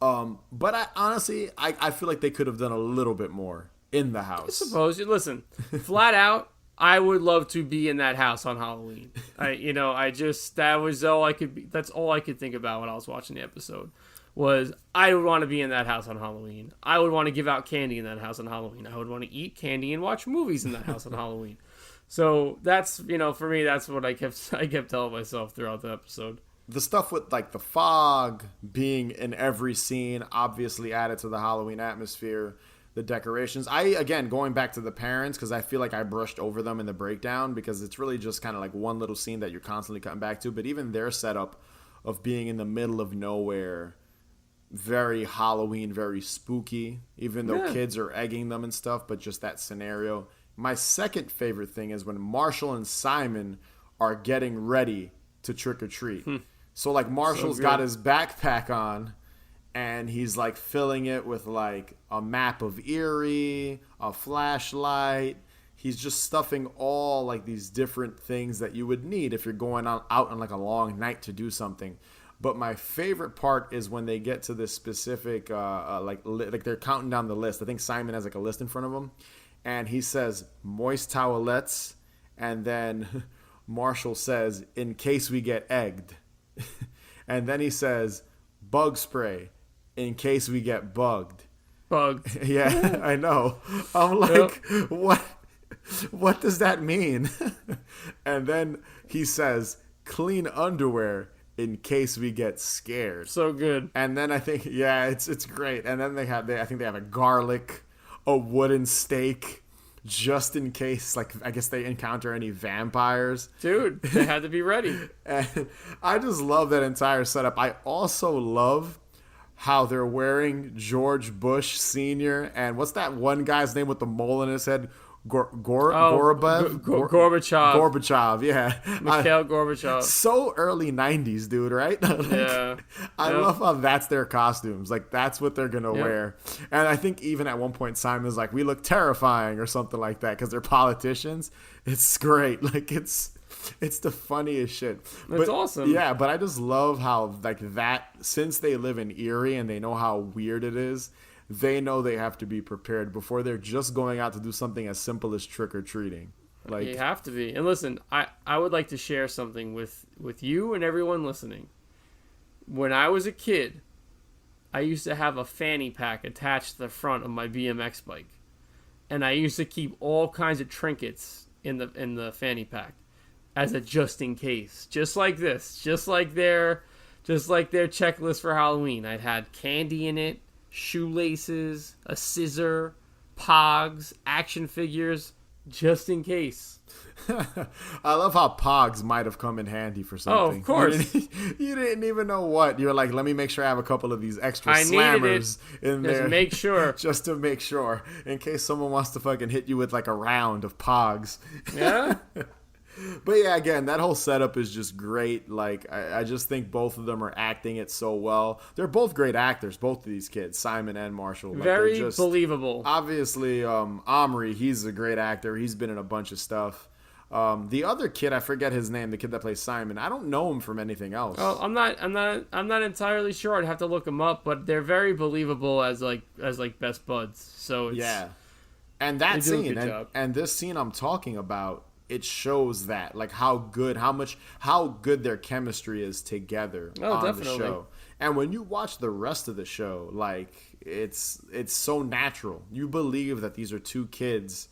but I honestly feel like they could have done a little bit more in the house. I suppose. Listen, flat out, I would love to be in that house on Halloween. That was all I could be. That's all I could think about when I was watching the episode. Was I would want to be in that house on Halloween. I would want to give out candy in that house on Halloween. I would want to eat candy and watch movies in that house on Halloween. So that's, for me, that's what I kept telling myself throughout the episode. The stuff with like the fog being in every scene obviously added to the Halloween atmosphere. The decorations. Going back to the parents, because I feel like I brushed over them in the breakdown, because it's really just kind of like one little scene that you're constantly cutting back to. But even their setup of being in the middle of nowhere, very Halloween, very spooky, even though kids are egging them and stuff, but just that scenario. My second favorite thing is when Marshall and Simon are getting ready to trick or treat. So like Marshall's got his backpack on, and he's like filling it with like a map of Eerie, a flashlight. He's just stuffing all like these different things that you would need if you're going out on like a long night to do something. But my favorite part is when they get to this specific, like they're counting down the list. I think Simon has like a list in front of him, and he says moist towelettes, and then Marshall says, in case we get egged. And then he says bug spray, in case we get bugged. Bugged. Yeah, I know. I'm like, what does that mean? And then he says clean underwear, in case we get scared. So good. And then I think, it's great. And then I think they have a garlic, a wooden stake, just in case, like, I guess they encounter any vampires. Dude, they had to be ready. And I just love that entire setup. I also love how they're wearing George Bush Sr. and what's that one guy's name with the mole in his head? Gorbachev? Gorbachev, yeah. Mikhail Gorbachev. So early 90s, dude, right? I love how that's their costumes. Like, that's what they're going to wear. And I think even at one point, Simon's like, we look terrifying or something like that because they're politicians. It's great. Like, it's the funniest shit. That's awesome. Yeah, but I just love how, like, that, since they live in Eerie and they know how weird it is, they know they have to be prepared before they're just going out to do something as simple as trick-or-treating. Like, you have to be. And listen, I would like to share something with you and everyone listening. When I was a kid, I used to have a fanny pack attached to the front of my BMX bike. And I used to keep all kinds of trinkets in the fanny pack as a just in case. Just like this. Just like their checklist for Halloween. I'd had candy in it, shoelaces, a scissor, pogs, action figures, just in case. I love how pogs might have come in handy for something. Oh, of course. You didn't even know what. You're like, let me make sure I have a couple of these extra slammers in there. Just make sure. Just to make sure. In case someone wants to fucking hit you with like a round of pogs. Yeah? But yeah, again, that whole setup is just great. Like, I just think both of them are acting it so well. They're both great actors, both of these kids, Simon and Marshall. Like, very believable. Obviously, Omri, he's a great actor. He's been in a bunch of stuff. The other kid, I forget his name, the kid that plays Simon. I don't know him from anything else. Oh, I'm not entirely sure. I'd have to look them up, but they're very believable as best buds. So it's, and that scene and this scene I'm talking about, it shows that, like, how good their chemistry is together on the show. And when you watch the rest of the show, like, it's so natural. You believe that these are two kids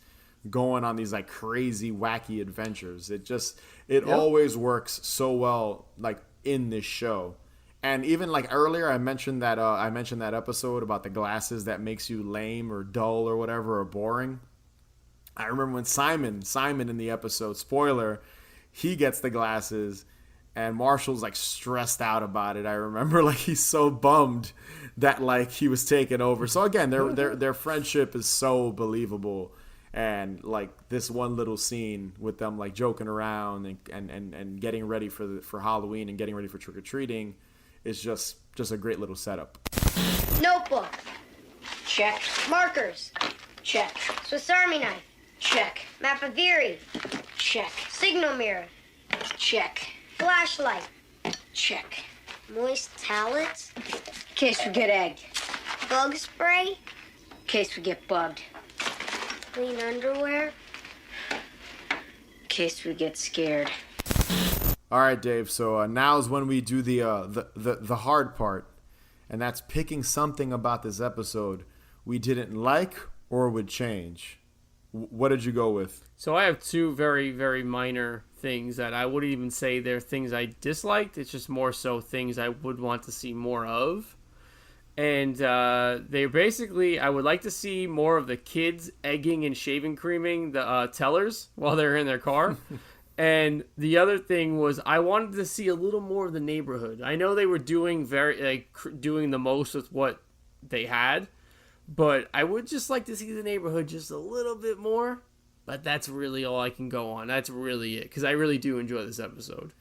going on these like crazy, wacky adventures. It always works so well, like in this show. And even like earlier, I mentioned that episode about the glasses that makes you lame or dull or whatever or boring. I remember when Simon in the episode, spoiler, he gets the glasses and Marshall's like stressed out about it. I remember like he's so bummed that like he was taken over. So again, their friendship is so believable. And like this one little scene with them like joking around and getting ready for Halloween and getting ready for trick-or-treating is just a great little setup. Notebook. Check. Markers. Check. Swiss Army knife. Check. Map of Eerie. Check. Signal mirror. Check. Flashlight. Check. Moist towelettes. In case we get egged. Bug spray. In case we get bugged. Clean underwear. In case we get scared. All right, Dave. So now's when we do the hard part, and that's picking something about this episode we didn't like or would change. What did you go with? So I have two very, very minor things that I wouldn't even say they're things I disliked. It's just more so things I would want to see more of. And they basically, I would like to see more of the kids egging and shaving creaming the tellers while they're in their car. And the other thing was I wanted to see a little more of the neighborhood. I know they were doing doing the most with what they had, but I would just like to see the neighborhood just a little bit more. But that's really all I can go on. That's really it, because I really do enjoy this episode.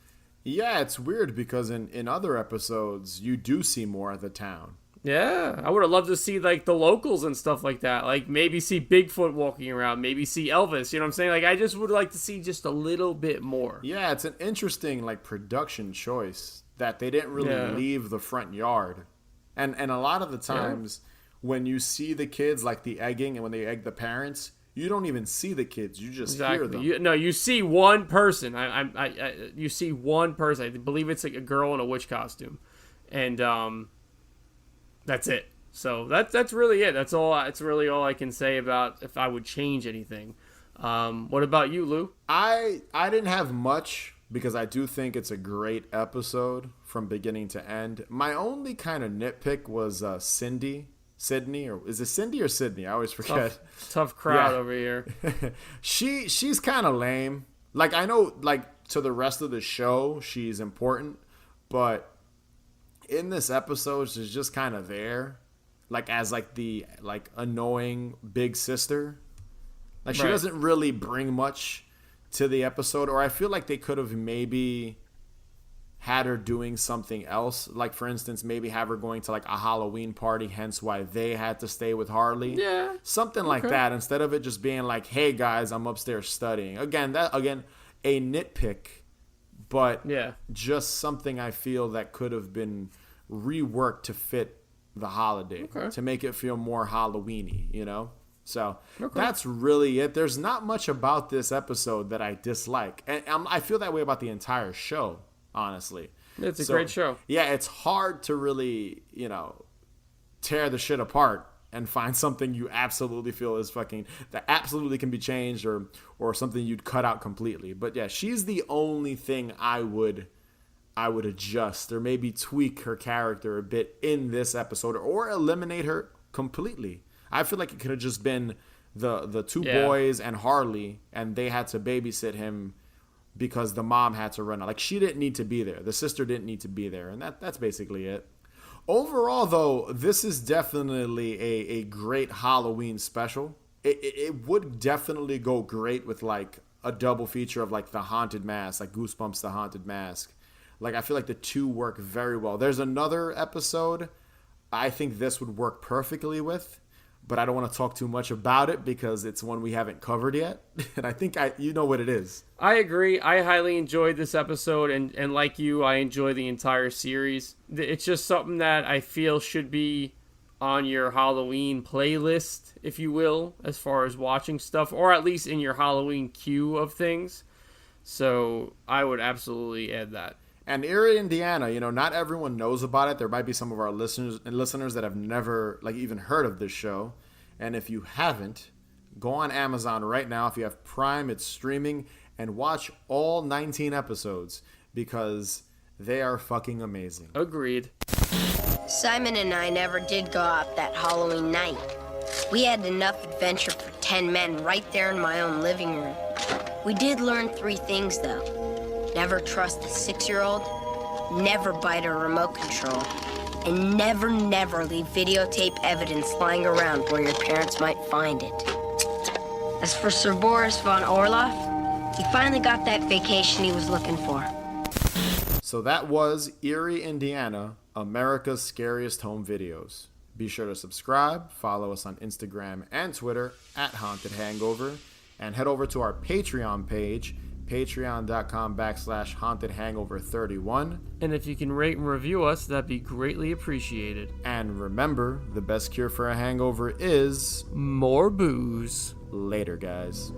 Yeah, it's weird because in other episodes you do see more of the town. Yeah, I would have loved to see like the locals and stuff like that. Like maybe see Bigfoot walking around, maybe see Elvis. You know what I'm saying? Like I just would like to see just a little bit more. Yeah, it's an interesting like production choice that they didn't really leave the front yard, and a lot of the times when you see the kids like the egging and when they egg the parents, you don't even see the kids. You just hear them. You see one person. You see one person. I believe it's like a girl in a witch costume, and that's it. So that's really it. That's all. It's really all I can say about if I would change anything. What about you, Lou? I didn't have much because I do think it's a great episode from beginning to end. My only kind of nitpick was Sydney, or is it Cindy or Sydney? I always forget. Tough crowd over here. She's kind of lame. Like I know, like to the rest of the show, she's important, but in this episode, she's just kind of there, like as like the like annoying big sister. Like she doesn't really bring much to the episode, or I feel like they could have maybe had her doing something else. Like for instance, maybe have her going to like a Halloween party, hence why they had to stay with Harley. Yeah, something like that instead of it just being like, "Hey guys, I'm upstairs studying." Again, a nitpick. But just something I feel that could have been reworked to fit the holiday, to make it feel more Halloween-y, you know? So that's really it. There's not much about this episode that I dislike. And I feel that way about the entire show, honestly. It's a great show. Yeah, it's hard to really, tear the shit apart and find something you absolutely feel is that absolutely can be changed or something you'd cut out completely. But yeah, she's the only thing I would adjust or maybe tweak her character a bit in this episode or eliminate her completely. I feel like it could have just been the two boys and Harley, and they had to babysit him because the mom had to run out. Like she didn't need to be there. The sister didn't need to be there. And that's basically it. Overall, though, this is definitely a great Halloween special. It would definitely go great with like a double feature of like the Haunted Mask, like Goosebumps, the Haunted Mask. Like I feel like the two work very well. There's another episode I think this would work perfectly with, but I don't want to talk too much about it because it's one we haven't covered yet. And I think you know what it is. I agree. I highly enjoyed this episode, and like you, I enjoy the entire series. It's just something that I feel should be on your Halloween playlist, if you will, as far as watching stuff, or at least in your Halloween queue of things. So I would absolutely add that. And Eerie, Indiana, not everyone knows about it. There might be some of our listeners that have never even heard of this show. And if you haven't, Go on Amazon right now. If you have Prime, it's streaming, and watch all 19 episodes because they are fucking amazing. Agreed. Simon and I never did go out that Halloween night. We had enough adventure for 10 men right there in my own living room. We did learn 3 things, though. Never trust a 6-year-old, never bite a remote control, and never leave videotape evidence lying around where your parents might find it. As for Sir Boris von Orloff, he finally got that vacation he was looking for. So that was Eerie, Indiana, America's Scariest Home Videos. Be sure to subscribe, follow us on Instagram and Twitter at Haunted Hangover, and head over to our Patreon page, patreon.com/hauntedhangover31. And if you can rate and review us, that'd be greatly appreciated. And remember, the best cure for a hangover is more booze. Later, guys.